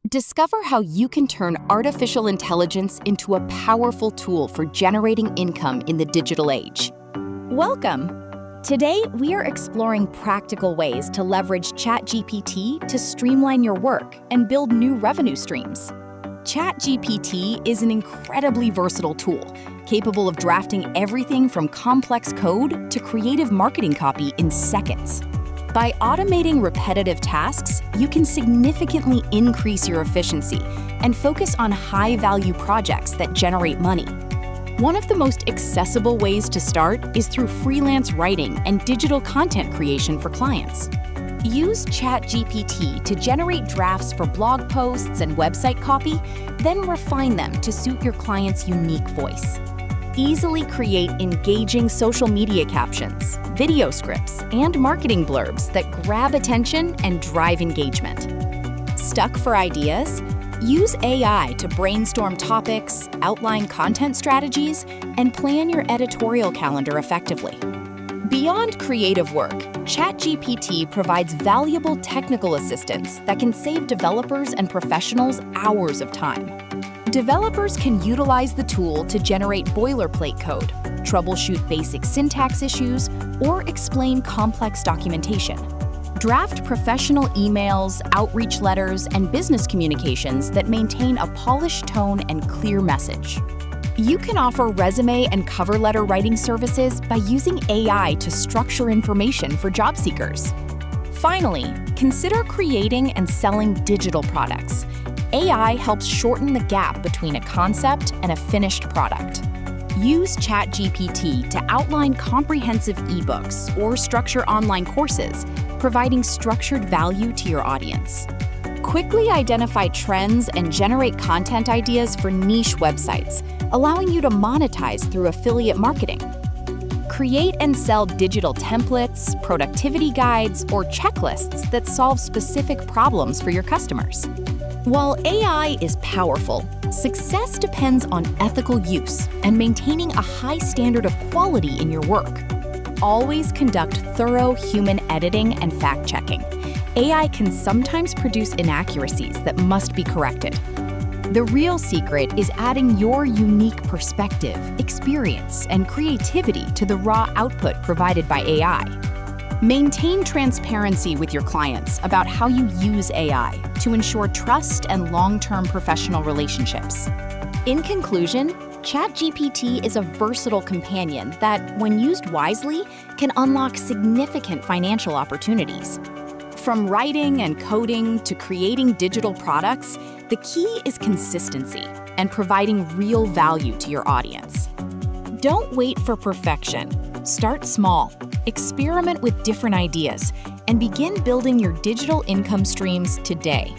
Discover how you can turn artificial intelligence into a powerful tool for generating income in the digital age. Welcome! Today, we are exploring practical ways to leverage ChatGPT to streamline your work and build new revenue streams. ChatGPT is an incredibly versatile tool, capable of drafting everything from complex code to creative marketing copy in seconds. By automating repetitive tasks, you can significantly increase your efficiency and focus on high-value projects that generate money. One of the most accessible ways to start is through freelance writing and digital content creation for clients. Use ChatGPT to generate drafts for blog posts and website copy, then refine them to suit your client's unique voice. Easily create engaging social media captions, video scripts, and marketing blurbs that grab attention and drive engagement. Stuck for ideas? Use AI to brainstorm topics, outline content strategies, and plan your editorial calendar effectively. Beyond creative work, ChatGPT provides valuable technical assistance that can save developers and professionals hours of time. Developers can utilize the tool to generate boilerplate code, troubleshoot basic syntax issues, or explain complex documentation. Draft professional emails, outreach letters, and business communications that maintain a polished tone and clear message. You can offer resume and cover letter writing services by using AI to structure information for job seekers. Finally, consider creating and selling digital products. AI helps shorten the gap between a concept and a finished product. Use ChatGPT to outline comprehensive eBooks or structure online courses, providing structured value to your audience. Quickly identify trends and generate content ideas for niche websites, allowing you to monetize through affiliate marketing. Create and sell digital templates, productivity guides, or checklists that solve specific problems for your customers. While AI is powerful, success depends on ethical use and maintaining a high standard of quality in your work. Always conduct thorough human editing and fact-checking. AI can sometimes produce inaccuracies that must be corrected. The real secret is adding your unique perspective, experience, and creativity to the raw output provided by AI. Maintain transparency with your clients about how you use AI to ensure trust and long-term professional relationships. In conclusion, ChatGPT is a versatile companion that, when used wisely, can unlock significant financial opportunities. From writing and coding to creating digital products, the key is consistency and providing real value to your audience. Don't wait for perfection. Start small, experiment with different ideas, and begin building your digital income streams today.